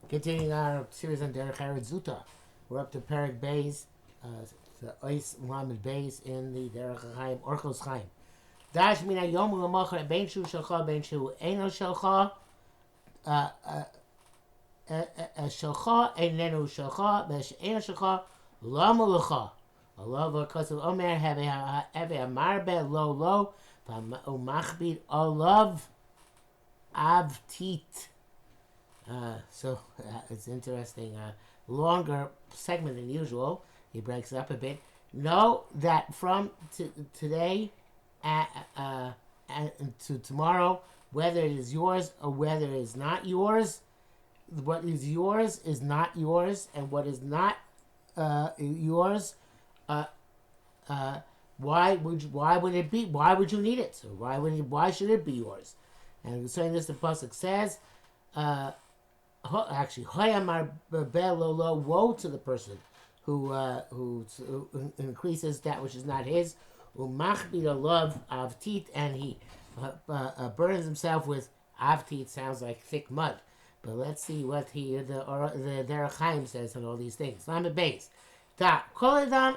Continuing our series on Derech Eretz Zuta. We're up to Perek Beis, the Ois Lamed Beis in the Derech Chaim, Orchos Chaim. Dash mina yom u'lamacher ben shu shalcha ben shu eino shalcha shalcha einenu shalcha ben eino shalcha lama lecha. Allah v'kasav omer have a marbe lo lo v'machbid olav avtit. So it's interesting. Longer segment than usual. He breaks it up a bit. Know that from today and to tomorrow, whether it is yours or whether it is not yours, what is yours is not yours, and what is not yours, why would it be? Why would you need it? So why should it be yours? And concerning this, the pasuk says. Actually, woe to the person who increases that which is not his, love avtit, and he burns himself with avtit. Sounds like thick mud, but let's see what the Derech Chaim says on all these things. Lamed Beis, kol adam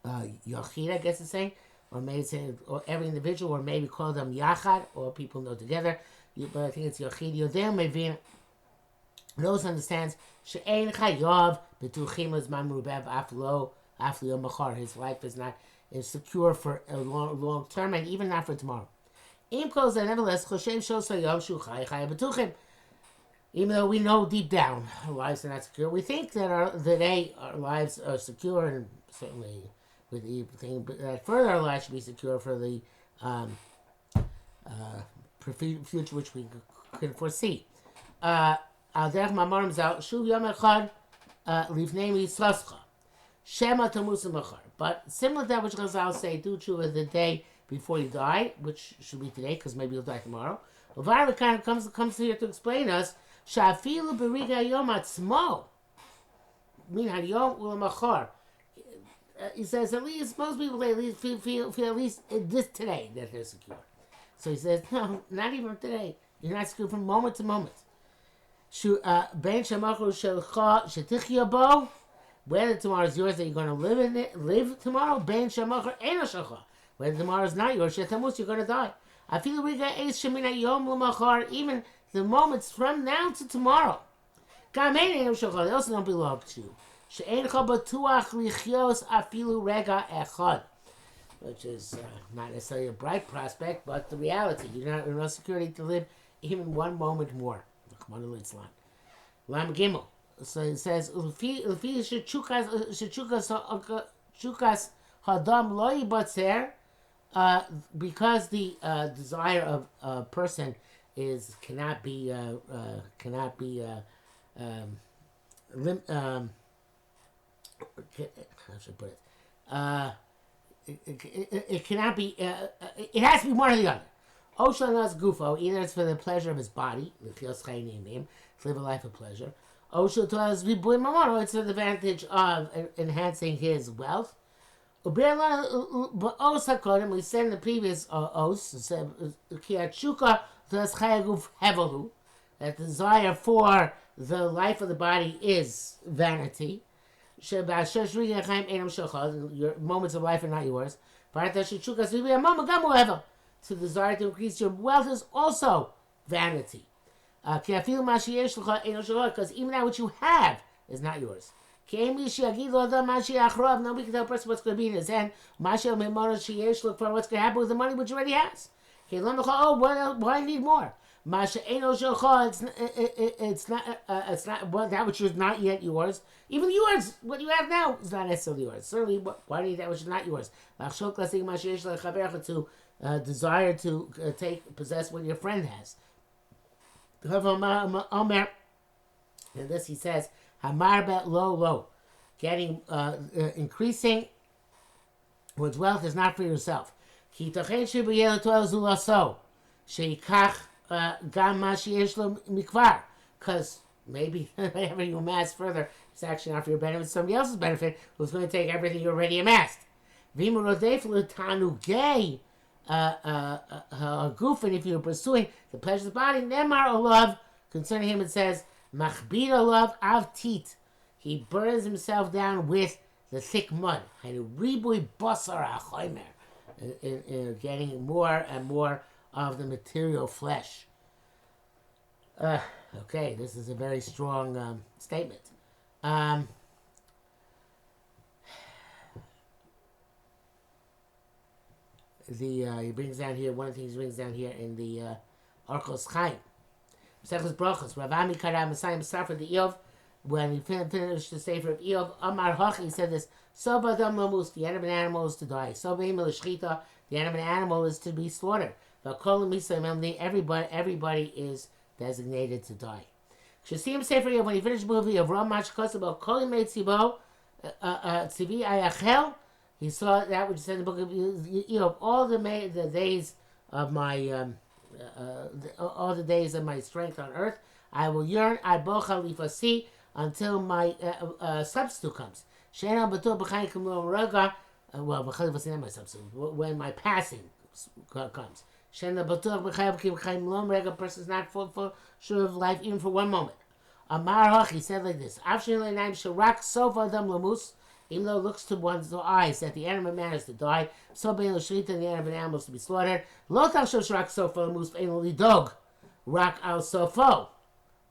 yachid, I guess it's saying. Or maybe say, or every individual, or maybe call them yachad, or people know together. But I think it's yachid. Yodel mevin knows, understands. She'ein chayav betuchim as mamrubev aflo machar. His life is secure for a long term, and even not for tomorrow. Im kol zeh, nevertheless, choshev shosay yom shu chay betuchim. Even though we know deep down our lives are not secure, we think that our lives are secure, and certainly. With the thing that further our lives should be secure for the future which we can foresee. Al derech mamarim zal shuv yom echad lifnei misrascha shema tamusim machar. But similar to that which Chazal say, do tshuva the day before you die, which should be today because maybe you'll die tomorrow. Uvar kind of comes here to explain us shafilu beriga yom atzmo min hayom u'lamachar. He says at least most people at least feel at least this today that they're secure. So he says no, not even today. You're not secure from moment to moment. Whether tomorrow is yours that you're going to live tomorrow. Whether tomorrow is not yours, you're going to die. Even the moments from now to tomorrow, they also don't belong to you. Which is not necessarily a bright prospect, but the reality. You're not security to live even one moment more. Lam Gimel. So it says, because the desire of a person cannot be how should I put it? It cannot be. It has to be one or the other. Oshanas gufo, either it's for the pleasure of his body, to live a life of pleasure. Oshanas vibuy mamano, it's for the advantage of enhancing his wealth. We said in the previous os, that the desire for the life of the body is vanity. Your moments of life are not yours. So desire to increase your wealth is also vanity. Because even that which you have is not yours. Nobody can tell a person what's going to be in his hand. Look for what's going to happen with the money which he already has. Oh, why need more? It's not that which is not yet yours. Even yours, what you have now, is not necessarily yours. Certainly, why do you need that which is not yours? To desire to possess what your friend has. And this he says, Hamar bet lo, getting increasing one's wealth is not for yourself. Because maybe whenever you amass further, it's actually not for your benefit, it's somebody else's benefit who's going to take everything you already amassed. goof, and if you're pursuing the pleasures of the body, Nemar Olav, concerning him it says, Machbir Olav Av Tit. He burns himself down with the thick mud. Ribui Basar HaChomer. Getting more and more of the material flesh. Okay, this is a very strong statement. He brings down here, one of the things he brings down here in the Orchos Chaim. Meseches Brachos, Rav Ami Kara Messiah Sefer the Eov, when he finished the Sefer of Eov, Amar Hach, he said this, Soba Dam Lamus, the end of an animal is to die. Soba Himel Shchita, the end of an animal is to be slaughtered. Everybody is designated to die. Shasim Sefer Eov, when he finished the movie of Ram Machkos about Kol Metzibo, Tzivi Ayachel, he saw that which said in the book of Eov, all the days of my all the days of my strength on earth, I will yearn Lifasi until my substitute comes. Well, my substitute, when my passing comes. A person is not full sure of life even for one moment. Amar he said like this: even though it looks to one's eyes that the end of a man is to die, so being the shrit and the end of an animal is to be slaughtered. Rak al sofo,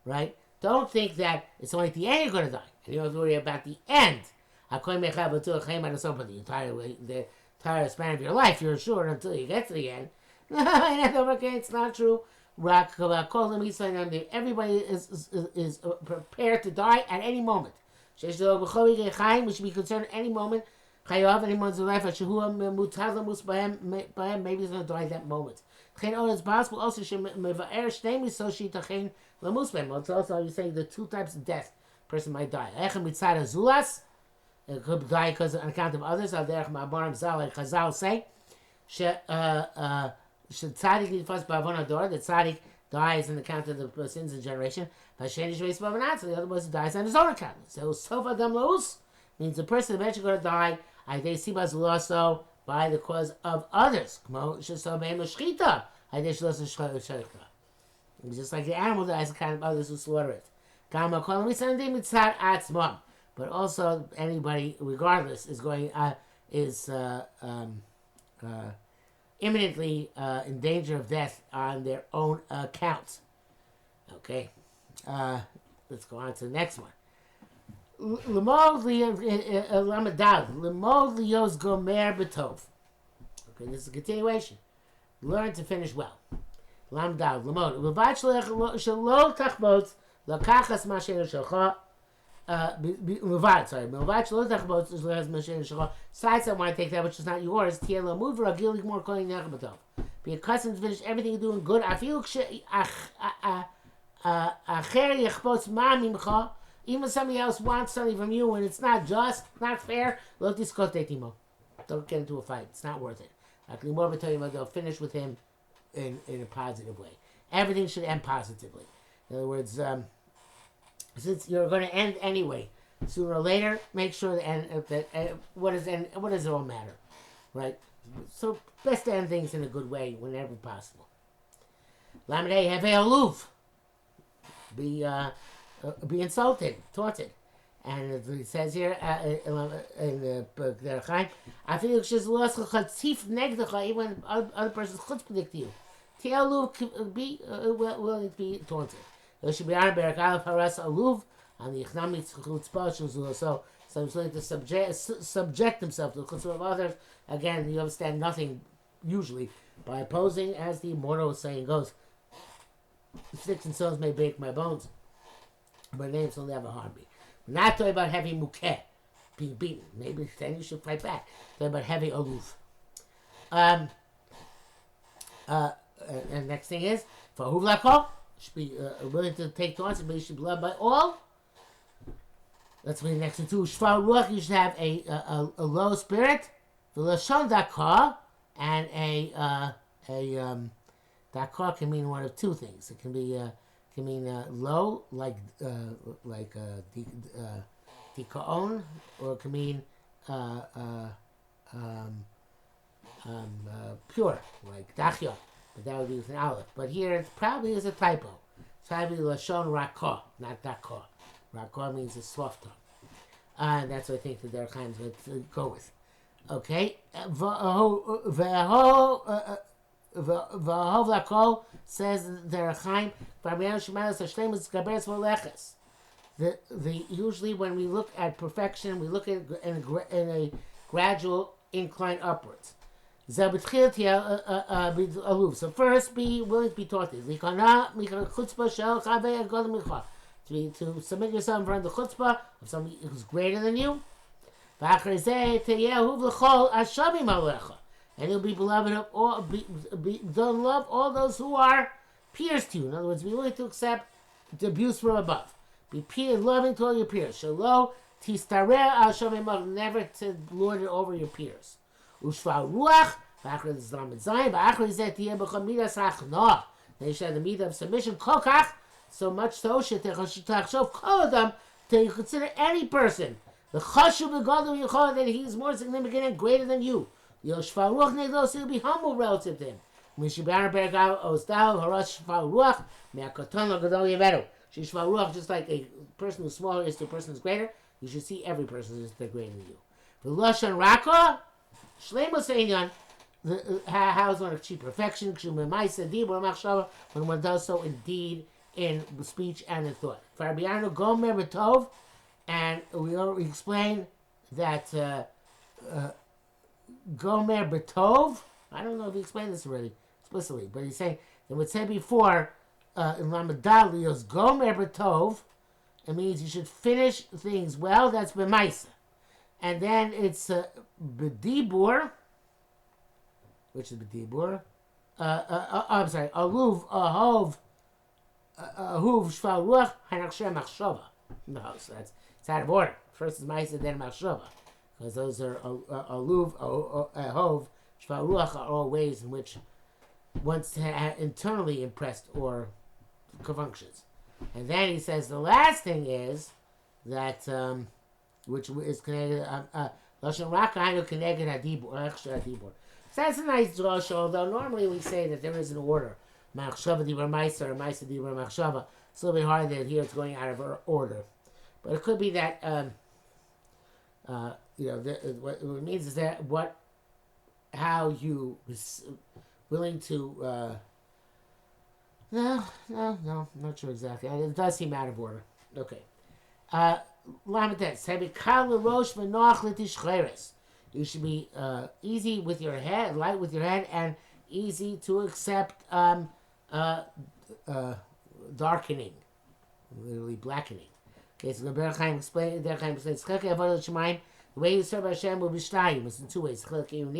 right? Don't think that it's only at the end you're going to die, and you don't have to worry about the end. But the entire span of your life, you're sure until you get to the end. It's not true. Everybody is prepared to die at any moment. We should be concerned at any moment. Anyone's life, maybe he's going to die at that moment. It's possible also it's also you're saying the two types of death person might die. It could die because on account of others. Derech like Chazal say, the tzaddik dies on account of the sins of the generation. The other person dies on his own account. So sofa dam laus means the person eventually going to die. Also by the cause of others. Just like the animal dies on account of others who slaughter it. But also anybody, regardless, is going imminently in danger of death on their own account. Okay, let's go on to the next one. Okay, this is a continuation. Learn to finish well. Lamdad, lemod. Besides, I want to take that which is not yours. Be accustomed to finish everything you're doing good. Even somebody else wants something from you and it's not just, not fair, don't get into a fight. It's not worth it. They'll finish with him in a positive way. Everything should end positively. In other words, since you're going to end anyway, sooner or later, make sure that what does it all matter, right? So best to end things in a good way whenever possible. Lamed have aloof. Be insulted, taunted. And it says here in the Derech, I feel like she's lost even when other person's chutz predict you. Be willing to be taunted. There should be on Derech Aleph Haras Aluv on the Ichnami Chutzpah. So he's willing to subject himself to the chutzpah of others. Again, you understand nothing usually by opposing, as the immortal saying goes. Sticks and stones may break my bones, but names will never harm me. We're not talking about heavy mukeh, being beaten. Maybe then you should fight back. Talking about heavy aloof. And next thing is, for huvlako, should be willing to take taunts, but you should be loved by all. That's what the next one too. Shvar ruach, you should have a low spirit. V'lashon dakar, and a dakar can mean one of two things. It can mean low, like dikaon, or it can mean pure, like dachya, but that would be with an aleph. But here it probably is a typo. It's probably lashon rakah, not dakah. Rakah means a soft tongue. And that's what I think the Derech is going to go with. Okay? V'ahov lakol says the Derech usually when we look at perfection, we look at it in a gradual incline upwards. So first, be willing to be taught this. To submit yourself in front of the chutzpah of somebody who's greater than you. And you'll be beloved of all, love all those who are peers to you. In other words, be willing to accept the abuse from above. Be loving to all your peers. Shalo tistarer al shamim, never to lord it over your peers. Ushva ruach, v'achar zlam zayin, v'achar zeh tiyeh b'chol midas hachnoah. Then you should have the midah of submission. Kokach, so much so shetachshov kol adam, till you consider any person the chashuv v'gadol yichol, that he is more significant and greater than you. Yoshva ruach negdo, so you'll be humble relative to him. Mishibar bergav osdav harash shva ruach me'akaton l'gadol yeveru. Shishva ruach, just like a person who's smaller is to a person who's greater, you should see every person as they're greater than you. V'lashon rakah, shleimus einyan, how is one to achieve perfection? When one does so in deed, in speech, and in thought. Farbiano gomer b'tov, and we already explained that gomer b'tov. I don't know if he explained this already explicitly, but he's saying it would say before in Lamadal lios gomer b'tov. It means you should finish things well. That's b'maisa, and then it's b'dibur, which is b'dibur. I'm sorry, aluv ahov. Ahuv shval ruach hanachshem machshava. No, so it's out of order. First is ma'isa, then machshava, because those are aluv, ahov, shval ruach are all ways in which one's internally impressed or functions. And then he says the last thing is that which is connected lashon rakah connected hadibur, extra hadibur. So that's a nice drush, although normally we say that there is an order. Machshava dibur ma'isa or ma'isa dibur machshava. It's a little bit hard that here it's going out of order, but it could be that what it means is that how you willing to. No, I'm not sure exactly. It does seem out of order. Okay. You should be easy with your head, light with your head, and easy to accept darkening, literally blackening. Okay, so the Derech Chaim explains, the way you serve Hashem will be shtayim. It's in two ways, in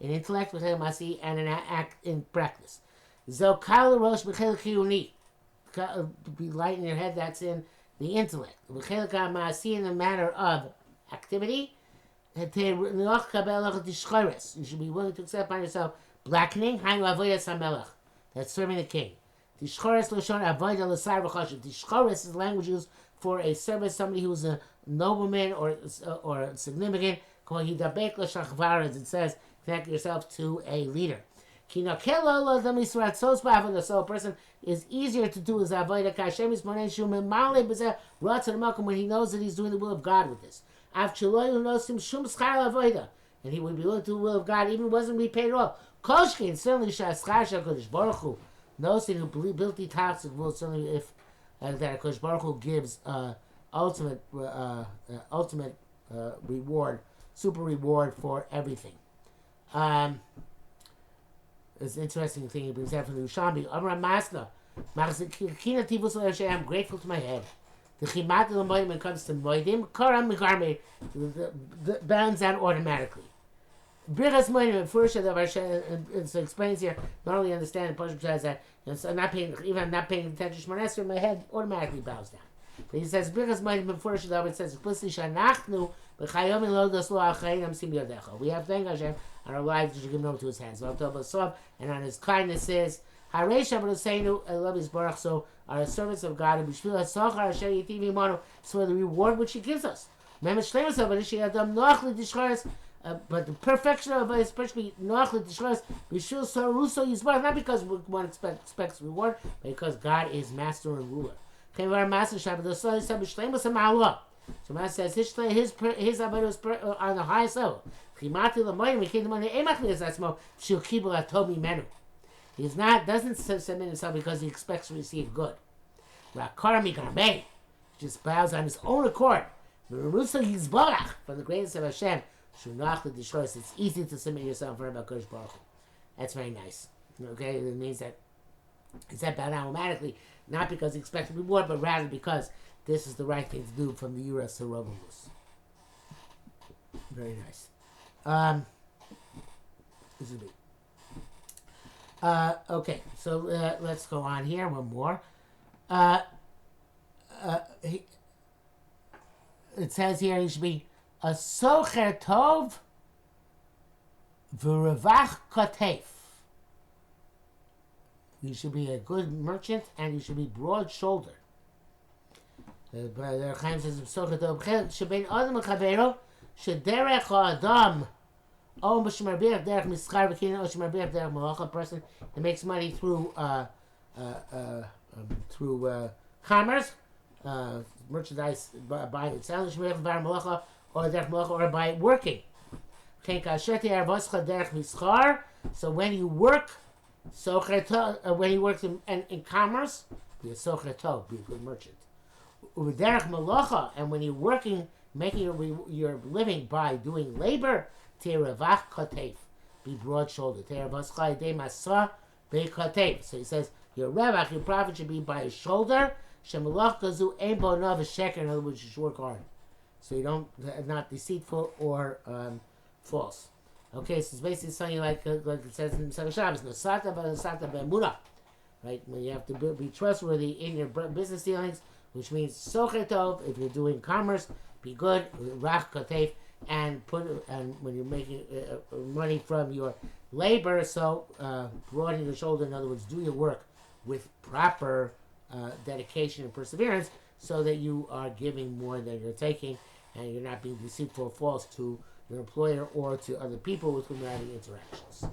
intellect, and in act, in practice. Zokal rosh b'chelik hiyuni, be light in your head. That's in the intellect. B'chelik ha'maasi, in the matter of activity. You should be willing to accept on yourself blackening. That's serving the king. Tishchoris is language used for a service, somebody who's a nobleman or significant. It says connect yourself to a leader. So a person is easier to do his avodah when he knows that he's doing the will of God with this. And he would be willing to do the will of God, even wasn't be paid at all. Koshkin, certainly Kodesh Baruch Hu knows that who built the task will certainly if that Kodesh Baruch Hu gives ultimate reward, super reward for everything. It's an interesting thing he brings out from the Ushambi. Amram Masna, I'm grateful to my head. The chimat when it comes to moedim, karam megarme, bounds out automatically. Birchas moedim, first of it explains here. Not only understand the Pasuk says that, so I'm not paying attention to Shmonesra, my head automatically bows down. But he says birchas moedim, first of it says explicitly shanachnu b'chayom elodos lo achayim sim yodecha. We have thank Hashem on our lives to give them to His hands. And on His kindness is. I love His Baruch, so are a servants of God, and so the reward which He gives us. but the perfection of it is especially not because one expects reward, but because God is master and ruler. So Master says his avodah is on the highest level. Doesn't submit himself because he expects to receive good. Just bows on his own accord. From the greatness of Hashem, it's easy to submit yourself for about Kodesh Baruch Hu. That's very nice. Okay, it means that it's that bowed down automatically, not because he expects reward, but rather because this is the right thing to do from the Yuras Serovamus. Very nice. This is me. Okay, so let's go on here. One more. It says here he should be a socher tov v'revach kotef. You should be a good merchant and you should be broad-shouldered. Derech Chaim says socher tov shebein adam l'chavero shederech ha'adam o b'shemarbiach derech mischar v'kinin o shemarbiach derech malacha. A person that makes money through commerce, merchandise, buying and selling, or by working. So when you work, when you work in commerce, be a socher tov, be a good merchant. And when you're working, making your living by doing labor, be broad-shouldered. So he says, your revach, your profit should be by his shoulder. In other words, you should work hard. So you don't, not deceitful or false. Okay, so it's basically something like it says in Meseches Shabbos, Nosata b'Nosata b'Emunah. Right? When you have to be trustworthy in your business dealings, which means socher tov, if you're doing commerce, be good, rach kotef, and when you're making money from your labor, so broaden your shoulder, in other words, do your work with proper dedication and perseverance, so that you are giving more than you're taking, and you're not being deceitful or false to your employer or to other people with whom you're having interactions.